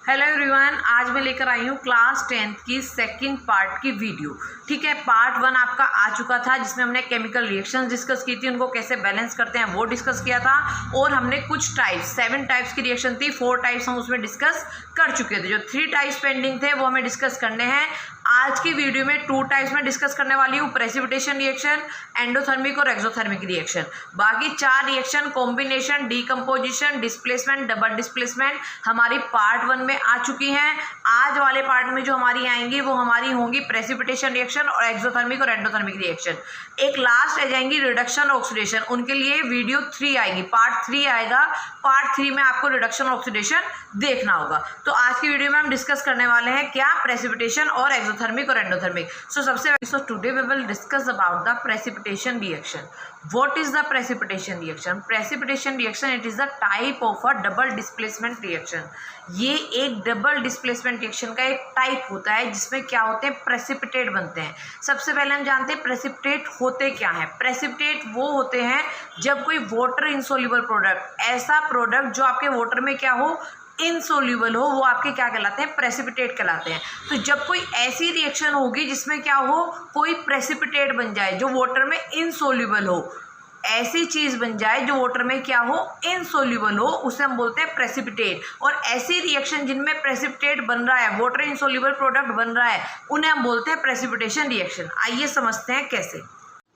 Hello everyone, आज मैं लेकर आई हूँ क्लास 10th की सेकंड पार्ट की वीडियो। ठीक है, पार्ट 1 आपका आ चुका था जिसमें हमने केमिकल रिएक्शंस डिस्कस की थी, उनको कैसे बैलेंस करते हैं वो डिस्कस किया था। और हमने कुछ टाइप्स 7 टाइप्स की रिएक्शन थी, 4 टाइप्स हम उसमें डिस्कस कर चुके थे। जो 3 टाइप्स पेंडिंग थे वो हमें डिस्कस करने हैं। आज की वीडियो में 2 टाइप्स में डिस्कस करने वाली हूँ, प्रेसिपिटेशन रिएक्शन, एंडोथर्मिक और एक्सोथर्मिक रिएक्शन। बाकी 4 reaction combination, decomposition, displacement, double displacement हमारी पार्ट 1 में आ चुकी हैं। आज वाले पार्ट में जो हमारी आएंगी वो हमारी होंगी प्रेसिपिटेशन रिएक्शन और एक्सोथर्मिक और एंडोथर्मिक रिएक्शन। एक लास्ट रह जाएंगी रिडक्शन और ऑक्सीडेशन, उनके लिए वीडियो 3 आएगी, पार्ट 3 आएगा। पार्ट 3 में आपको रिडक्शन और ऑक्सीडेशन देखना होगा। तो आज की वीडियो में हम डिस्कस करने वाले हैं क्या, प्रेसिपिटेशन और एक्सोथर्मिक और endothermic. So today we will discuss about the precipitation reaction. What is the precipitation reaction? Precipitation reaction, it is the type of a double displacement reaction. ये एक डबल डिस्प्लेसमेंट रिएक्शन का एक type होता है जिसमें क्या होते हैं, प्रेसिपिटेट बनते हैं। सबसे पहले हम जानते हैं प्रेसिपिटेट होते क्या हैं। प्रेसिपिटेट वो होते हैं जब कोई वाटर इनसोल्यूबल प्रोडक्ट, ऐसा प्रोडक्ट जो आपके वाटर में क्या हो, इनसोल्यूबल हो, वो आपके क्या कहलाते हैं, प्रेसिपिटेट कहलाते हैं। तो जब कोई ऐसी रिएक्शन होगी जिसमें क्या हो, कोई प्रेसिपिटेट बन जाए जो वाटर में इनसोल्यूबल हो, ऐसी चीज बन जाए जो वाटर में क्या हो, इनसोल्यूबल हो, उसे हम बोलते हैं प्रेसिपिटेट। और ऐसी रिएक्शन जिनमें प्रेसिपिटेट बन रहा है, वाटर इनसोल्यूबल प्रोडक्ट बन रहा है, उन्हें हम बोलते हैं प्रेसिपिटेशन रिएक्शन। आइए समझते हैं कैसे।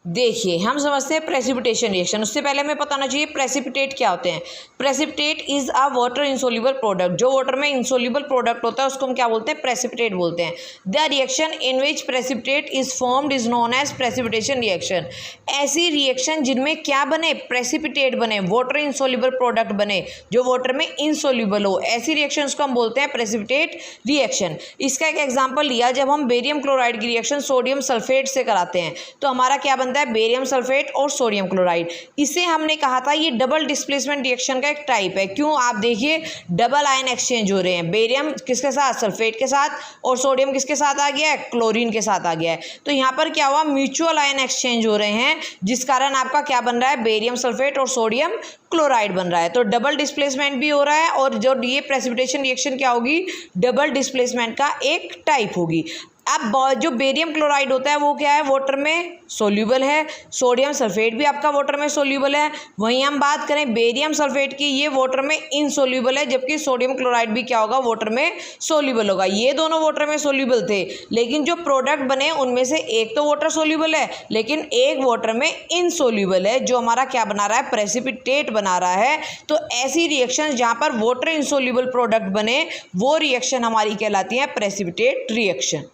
देखिए, हम समझते हैं प्रेसिपिटेशन रिएक्शन। उससे पहले हमें पता होना चाहिए प्रेसिपिटेट क्या होते हैं। Precipitate is a water insoluble product, जो वाटर में इंसोल्यूबल प्रोडक्ट होता है उसको हम क्या बोलते हैं, प्रेसिपिटेट बोलते हैं। The reaction in which precipitate is formed is known as precipitation reaction. ऐसी रिएक्शन जिनमें क्या बने, प्रेसिपिटेट बने, वाटर इंसोल्यूबल प्रोडक्ट बने जो वाटर में इंसोल्यूबल हो, ऐसी रिएक्शन को हम बोलते हैं प्रेसिपिटेट रिएक्शन। इसका एक एग्जाम्पल लिया, जब हम बेरियम क्लोराइड की रिएक्शन सोडियम सल्फेट से कराते हैं तो हमारा क्या बनता है, बेरियम सल्फेट और सोडियम क्लोराइड। इसे हमने कहा था ये डबल डिस्प्लेसमेंट रिएक्शन का एक टाइप है। क्यों, आप देखिए डबल आयन एक्सचेंज हो रहे हैं, बेरियम किसके साथ, सल्फेट के साथ, और सोडियम किसके साथ आ गया है, क्लोरीन के साथ आ गया है। तो यहाँ पर क्या हुआ, म्यूचुअल आयन एक्सचेंज हो रहे हैं, जिस कारण आपका क्या बन रहा है, बेरियम सल्फेट और सोडियम क्लोराइड बन रहा है। तो डबल डिस्प्लेसमेंट भी हो रहा है, और जो ये प्रेसिपिटेशन रिएक्शन क्या होगी, डबल डिस्प्लेसमेंट का एक टाइप होगी। अब जो बेरियम क्लोराइड होता है वो क्या है, वाटर में सोल्यूबल है, सोडियम सल्फेट भी आपका वाटर में सोल्यूबल है। वहीं हम बात करें बेरियम सल्फेट की, ये वाटर में इनसोल्यूबल है, जबकि सोडियम क्लोराइड भी क्या होगा, वाटर में सोल्यूबल होगा। ये दोनों वाटर में सोल्यूबल थे, लेकिन जो प्रोडक्ट बने उनमें से एक तो वाटर सोल्यूबल है लेकिन एक वाटर में इनसोल्यूबल है, जो हमारा क्या बना रहा है, प्रेसिपिटेट बना रहा है। तो ऐसी रिएक्शन जहाँ पर वाटर इनसोल्यूबल प्रोडक्ट बने वो रिएक्शन हमारी कहलाती है प्रेसिपिटेट रिएक्शन।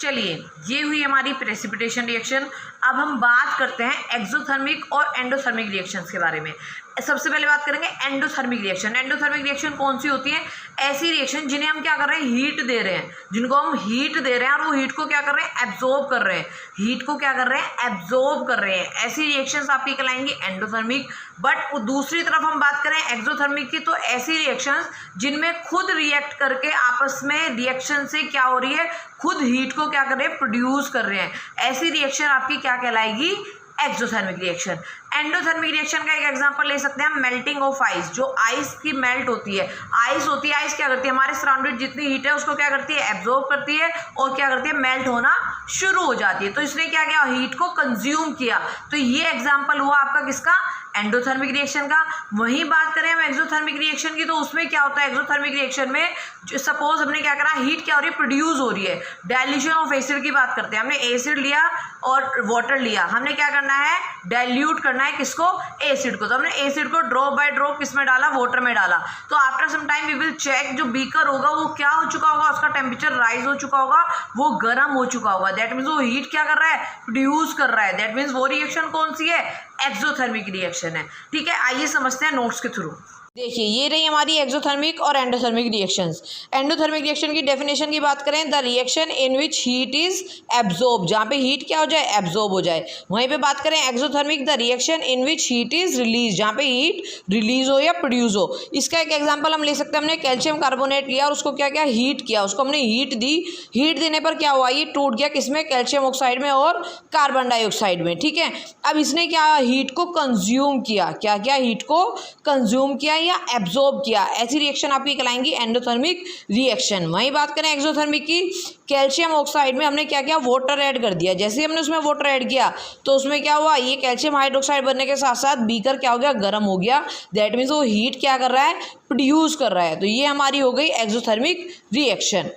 चलिए, ये हुई हमारी प्रेसिपिटेशन रिएक्शन। अब हम बात करते हैं एक्सोथर्मिक और एंडोथर्मिक रिएक्शंस के बारे में। सबसे पहले बात करेंगे एंडोथर्मिक रिएक्शन। एंडोथर्मिक रिएक्शन कौन सी होती है, ऐसी रिएक्शन जिन्हें हम क्या कर रहे हैं, हीट दे रहे हैं, जिनको हम हीट दे रहे हैं और वो हीट को क्या कर रहे हैं, एब्जॉर्ब कर रहे हैं, हीट को क्या कर रहे हैं, एब्जॉर्ब कर रहे हैं। ऐसी रिएक्शंस आपकी कहलाएंगी एंडोथर्मिक। बट दूसरी तरफ हम बात करें एक्सोथर्मिक की, तो ऐसी रिएक्शंस जिनमें खुद रिएक्ट करके आपस में रिएक्शन से क्या हो रही है, खुद हीट को क्या कर रहे हैं, प्रोड्यूस कर रहे हैं, ऐसी रिएक्शन आपकी क्या कहलाएगी, एक्सोथर्मिक रिएक्शन। एंडोथर्मिक रिएक्शन का एक एग्जांपल ले सकते हैं हम, मेल्टिंग ऑफ आइस। जो आइस की मेल्ट होती है, आइस होती है, आइस क्या करती है, हमारे सराउंडेड जितनी हीट है उसको क्या करती है, एब्जॉर्ब करती है और क्या करती है, मेल्ट होना शुरू हो जाती है। तो इसने क्या किया, हीट को कंज्यूम किया। तो ये एग्जाम्पल हुआ आपका किसका, एंडोथर्मिक रिएक्शन का। वहीं बात करें हम एक्सोथर्मिक रिएक्शन की, तो उसमें क्या होता है, एक्सोथर्मिक रिएक्शन में सपोज हमने क्या करा, हीट क्या हो रही है, प्रोड्यूस हो रही है। डाइल्यूशन ऑफ एसिड की बात करते हैं, हमने एसिड लिया और वाटर लिया, हमने क्या करना है, डाइल्यूट करना है किसको, एसिड को। तो हमने एसिड को ड्रॉप बाय ड्रॉप किस में डाला, वाटर में डाला। तो after some time we will check, जो बीकर होगा वो क्या हो चुका होगा, उसका टेम्परेचर राइज हो चुका होगा, वो गर्म हो चुका होगा। दैट मीन्स वो हीट क्या कर रहा है, प्रोड्यूस कर रहा है। दैट मीन्स वो रिएक्शन कौन सी है, एक्सोथर्मिक रिएक्शन है। ठीक है, आइए समझते हैं नोट्स के थ्रू। देखिए, ये रही हमारी एक्सोथर्मिक और एंडोथर्मिक रिएक्शंस। एंडोथर्मिक रिएक्शन की डेफिनेशन की बात करें, the reaction in which heat is absorb, जहाँ पे हीट क्या हो जाए, एब्जॉर्ब हो जाए। वहीं पे बात करें exothermic, the reaction in which heat is release, जहाँ पे हीट रिलीज हो या प्रोड्यूस हो। इसका एक एग्जांपल हम ले सकते हैं, हमने कैल्शियम कार्बोनेट लिया और उसको क्या किया, हीट किया, उसको हमने हीट दी। हीट देने पर क्या हुआ, ये टूट गया किसमें, कैल्शियम ऑक्साइड में और कार्बन डाइऑक्साइड में। ठीक है, अब इसने क्या, हीट को कंज्यूम किया, क्या किया, हीट को कंज्यूम किया, या एब्जॉर्ब किया, ऐसी रिएक्शन आपकी कहलाएंगी एंडोथर्मिक रिएक्शन। वहीं बात करें एक्सोथर्मिक की, कैल्शियम ऑक्साइड में हमने क्या किया, वाटर ऐड कर दिया। जैसे ही हमने उसमें वाटर ऐड किया तो उसमें क्या हुआ, ये कैल्शियम हाइड्रोक्साइड बनने के साथ साथ बीकर क्या हो गया, गर्म हो गया। दैट मीन्स वो हीट क्या कर रहा है, प्रोड्यूस कर रहा है। तो ये हमारी हो गई एक्सोथर्मिक रिएक्शन।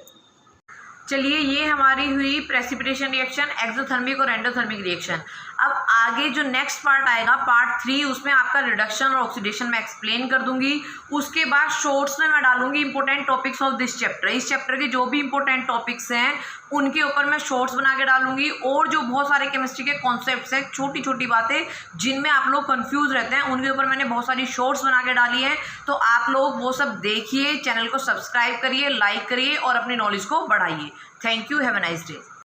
चलिए, ये हमारी हुई प्रेसिपिटेशन रिएक्शन, एक्सोथर्मिक और एंडोथर्मिक रिएक्शन। अब आगे जो नेक्स्ट पार्ट आएगा, पार्ट 3, उसमें आपका रिडक्शन और ऑक्सीडेशन मैं एक्सप्लेन कर दूंगी। उसके बाद शॉर्ट्स में मैं डालूंगी important topics of this chapter. इस चैप्टर के जो भी इंपॉर्टेंट टॉपिक्स हैं उनके ऊपर मैं शॉर्ट्स बना के डालूंगी, और जो बहुत सारे केमिस्ट्री के कॉन्सेप्ट्स हैं, छोटी छोटी बातें जिनमें आप लोग कंफ्यूज रहते हैं, उनके ऊपर मैंने बहुत सारी शॉर्ट्स बना के डाली है। तो आप लोग वो सब देखिए, चैनल को सब्सक्राइब करिए, लाइक करिए और अपनी नॉलेज को बढ़ाइए। Thank you, have a nice day.